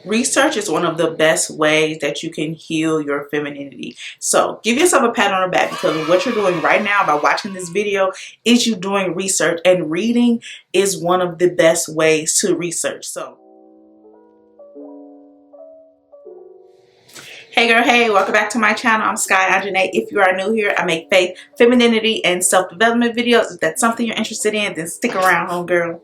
Research is one of the best ways that you can heal your femininity. So give yourself a pat on the back, because what you're doing right now by watching this video is you doing research, and reading is one of the best ways to research. So hey girl, hey, welcome back to my channel. I'm Sky.Onjahnae. If you are new here, I make faith, femininity, and self-development videos. If that's something you're interested in, then stick around, homegirl.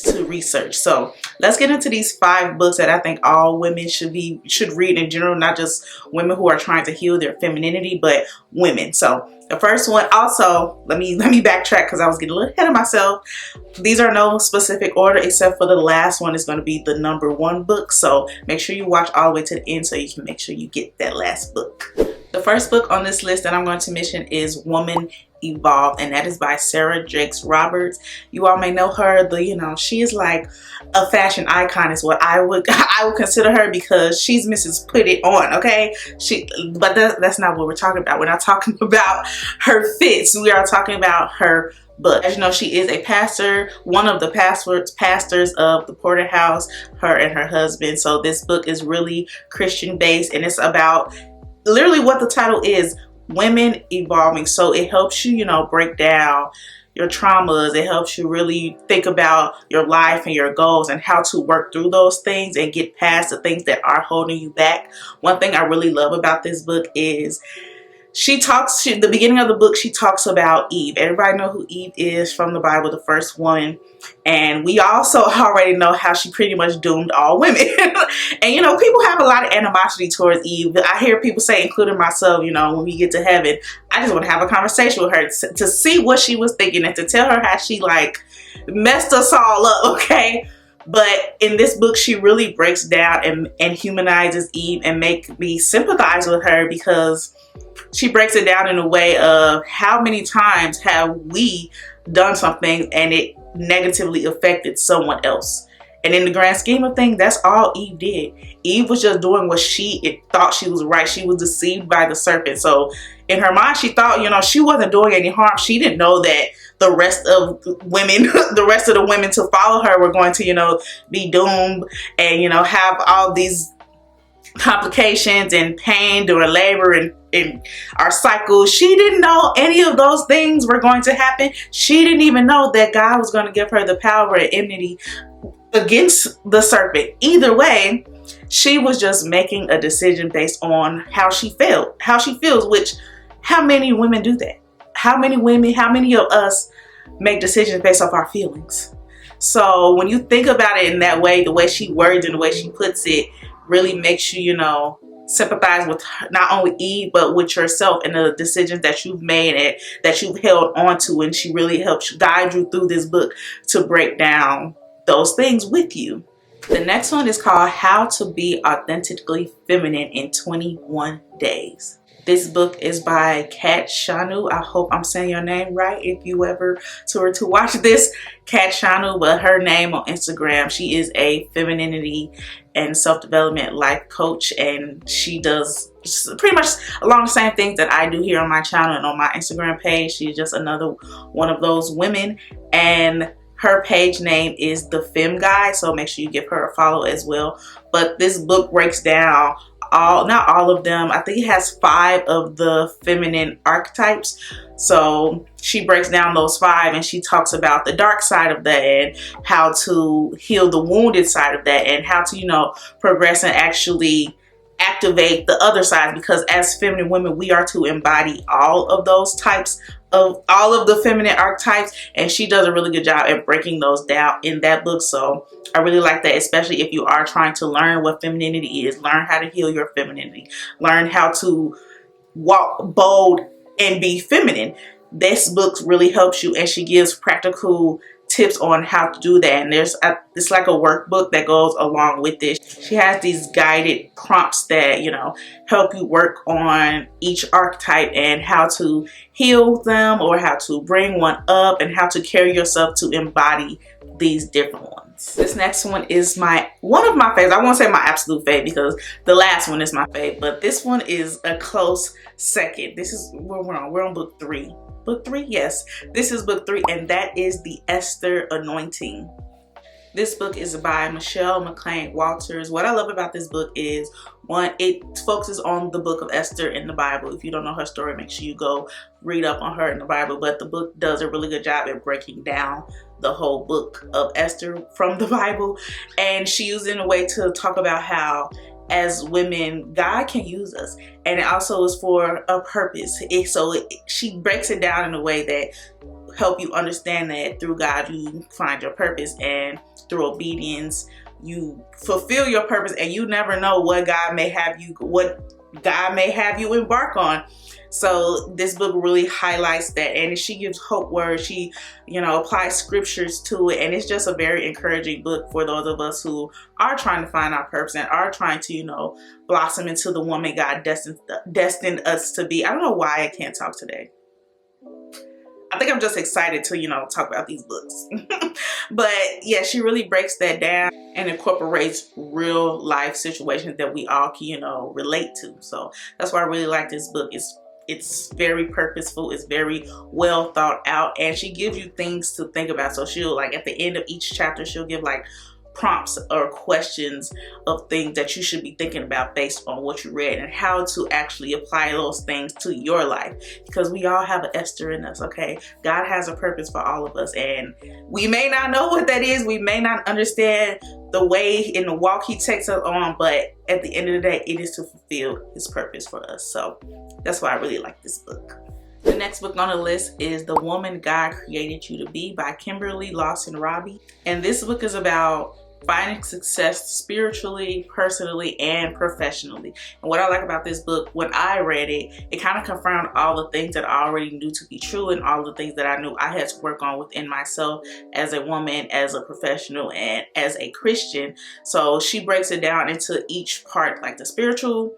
To research. So let's get into these 5 books that I think all women should read in general, not just women who are trying to heal their femininity, but women. So the first one, also let me backtrack because I was getting a little ahead of myself. These are no specific order, except for the last one is going to be the #1 book. So make sure you watch all the way to the end so you can make sure you get that last book. The first book on this list that I'm going to mention is Woman Evolved, and that is by Sarah Jakes Roberts. You all may know her. She is like a fashion icon is what I would consider her, because she's Mrs. Put It On, okay? But that's not what we're talking about. We're not talking about her fits. We are talking about her book. As you know, she is a pastor, one of the pastors of the Porterhouse, her and her husband. So this book is really Christian based, and it's about literally what the title is, Women Evolving. So it helps you, break down your traumas. It helps you really think about your life and your goals and how to work through those things and get past the things that are holding you back. One thing I really love about this book is the beginning of the book, she talks about Eve. Everybody know who Eve is from the Bible, the first woman. And we also already know how she pretty much doomed all women. And, people have a lot of animosity towards Eve. I hear people say, including myself, when we get to heaven, I just want to have a conversation with her to see what she was thinking and to tell her how she messed us all up, okay? But in this book, she really breaks down and humanizes Eve and make me sympathize with her, because she breaks it down in a way of how many times have we done something and it negatively affected someone else. And in the grand scheme of things, that's all Eve did. Eve was just doing what she thought she was right. She was deceived by the serpent. So in her mind, she thought, she wasn't doing any harm. She didn't know that the rest of women, the rest of the women to follow her were going to, be doomed and, have all these complications and pain during labor and our cycles. She didn't know any of those things were going to happen. She didn't even know that God was going to give her the power and enmity against the serpent. Either way, she was just making a decision based on how she feels, which how many women do that? How many of us make decisions based off our feelings? So when you think about it in that way, the way she words and the way she puts it really makes you, sympathize with not only Eve, but with yourself and the decisions that you've made and that you've held on to. And she really helps guide you through this book to break down those things with you. The next one is called How to Be Authentically Feminine in 21 Days. This book is by Sky.Onjahnae. I hope I'm saying your name right. If you ever were to watch this, Sky.Onjahnae, but her name on Instagram, she is a femininity and self-development life coach, and she does pretty much along the same things that I do here on my channel and on my Instagram page. She's just another one of those women, and her page name is The Fem Guide, so make sure you give her a follow as well. But this book breaks down not all of them. I think it has 5 of the feminine archetypes. So she breaks down those 5 and she talks about the dark side of that and how to heal the wounded side of that and how to, progress and actually activate the other side, because as feminine women, we are to embody all of those types of all of the feminine archetypes, and she does a really good job at breaking those down in that book. So I really like that, especially if you are trying to learn what femininity is, learn how to heal your femininity, learn how to walk bold and be feminine. This book really helps you, and she gives practical tips on how to do that, and it's like a workbook that goes along with this. She has these guided prompts that help you work on each archetype and how to heal them or how to bring one up and how to carry yourself to embody these different ones. This next one is one of my favorites. I won't say my absolute fave because the last one is my fave, but this one is a close second. We're on book 3. Book 3, yes, this is book 3, and that is the Esther Anointing. This book is by Michelle McLean Walters. What I love about this book is, one, it focuses on the book of Esther in the Bible. If you don't know her story, make sure you go read up on her in the Bible. But the book does a really good job at breaking down the whole book of Esther from the Bible. And she used it in a way to talk about how, as women, God can use us. And it also is for a purpose. She breaks it down in a way that help you understand that through God you find your purpose, and through obedience you fulfill your purpose, and you never know what God may have you embark on. So this book really highlights that, and she gives hope words. She, applies scriptures to it, and it's just a very encouraging book for those of us who are trying to find our purpose and are trying to, blossom into the woman God destined us to be. I don't know why I can't talk today. I think I'm just excited to, talk about these books. But yeah, she really breaks that down and incorporates real life situations that we all can, relate to. So that's why I really like this book. It's very purposeful. It's very well thought out, and she gives you things to think about. So she'll, like, at the end of each chapter, she'll give like prompts or questions of things that you should be thinking about based on what you read, and how to actually apply those things to your life, because we all have an Esther in us. Okay, God has a purpose for all of us, and we may not know what that is. We may not understand the way in the walk he takes us on, but at the end of the day, it is to fulfill his purpose for us. So that's why I really like this book. The next book on the list is The Woman God Created You to Be by Kimberly Lawson Robbie. And this book is about finding success spiritually, personally, and professionally. And what I like about this book, when I read it, it kind of confirmed all the things that I already knew to be true, and all the things that I knew I had to work on within myself as a woman, as a professional, and as a Christian. So she breaks it down into each part, like the spiritual,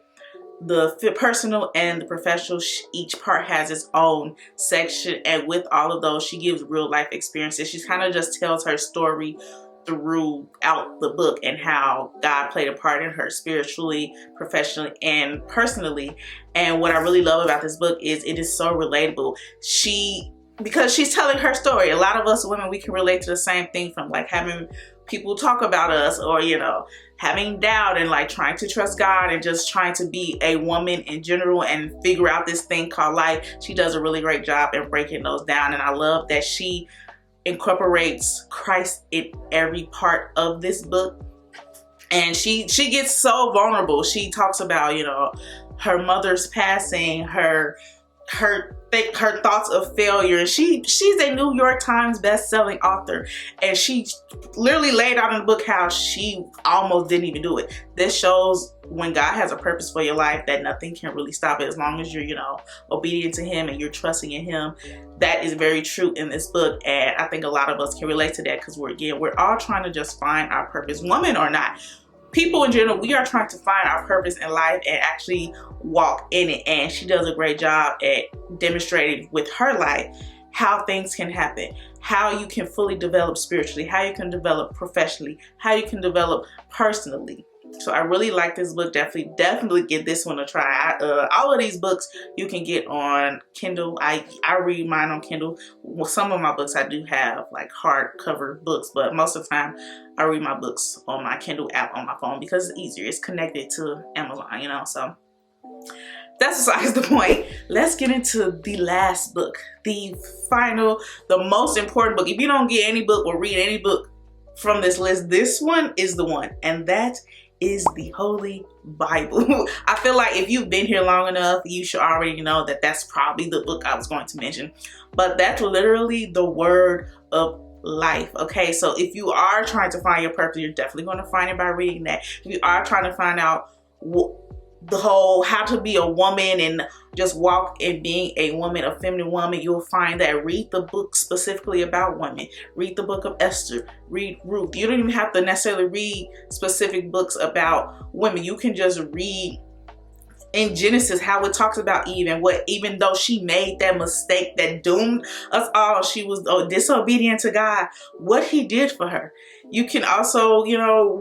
the personal, and the professional. Each part has its own section, and with all of those, she gives real life experiences. She kind of just tells her story throughout the book, and how God played a part in her spiritually, professionally, and personally. And what I really love about this book is it is so relatable. Because she's telling her story. A lot of us women, we can relate to the same thing, from like having people talk about us, or having doubt, and like trying to trust God, and just trying to be a woman in general and figure out this thing called life. She does a really great job in breaking those down, and I love that she incorporates Christ in every part of this book. And she gets so vulnerable. She talks about her mother's passing, her thoughts of failure, and she's a New York Times best-selling author, and she literally laid out in the book how she almost didn't even do it. This shows when God has a purpose for your life, that nothing can really stop it, as long as you're obedient to him and you're trusting in him. That is very true in this book, and I think a lot of us can relate to that, because we're all trying to just find our purpose, woman or not. People in general, we are trying to find our purpose in life and actually walk in it. And she does a great job at demonstrating with her life how things can happen, how you can fully develop spiritually, how you can develop professionally, how you can develop personally. So I really like this book. Definitely give this one a try. All of these books you can get on Kindle. I read mine on Kindle. Well, some of my books I do have like hardcover books, but most of the time I read my books on my Kindle app on my phone, because it's easier. It's connected to Amazon, so that's besides the point. Let's get into the last book, the most important book. If you don't get any book or read any book from this list, this one is the one, and that is the Holy Bible. I feel like if you've been here long enough, you should already know that that's probably the book I was going to mention. But that's literally the word of life. Okay, so if you are trying to find your purpose, you're definitely going to find it by reading that. If you are trying to find out the whole how to be a woman and just walk in being a woman, a feminine woman, you'll find that. Read the book specifically about women. Read the book of Esther. Read Ruth. You don't even have to necessarily read specific books about women. You can just read in Genesis how it talks about Eve, and what, even though she made that mistake that doomed us all, she was disobedient to God, what he did for her. You can also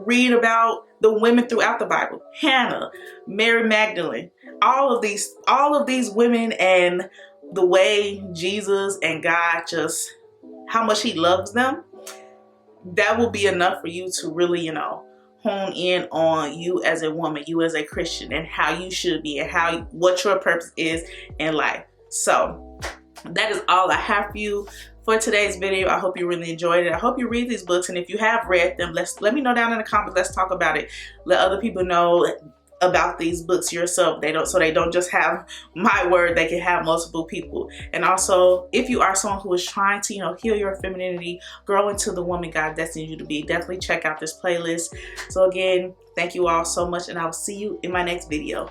read about the women throughout the Bible: Hannah, Mary Magdalene, all of these women, and the way Jesus and God, just how much he loves them. that will be enough for you to really, you know, hone in on you as a woman, you as a Christian, and how you should be, and what your purpose is in life. So that is all I have for you for today's video. I hope you really enjoyed it. I hope you read these books, and if you have read them, let me know down in the comments. Let's talk about it. Let other people know about these books yourself. So they don't just have my word, they can have multiple people. And also, if you are someone who is trying to, you know, heal your femininity, grow into the woman God destined you to be, definitely check out this playlist. So again, thank you all so much, and I will see you in my next video.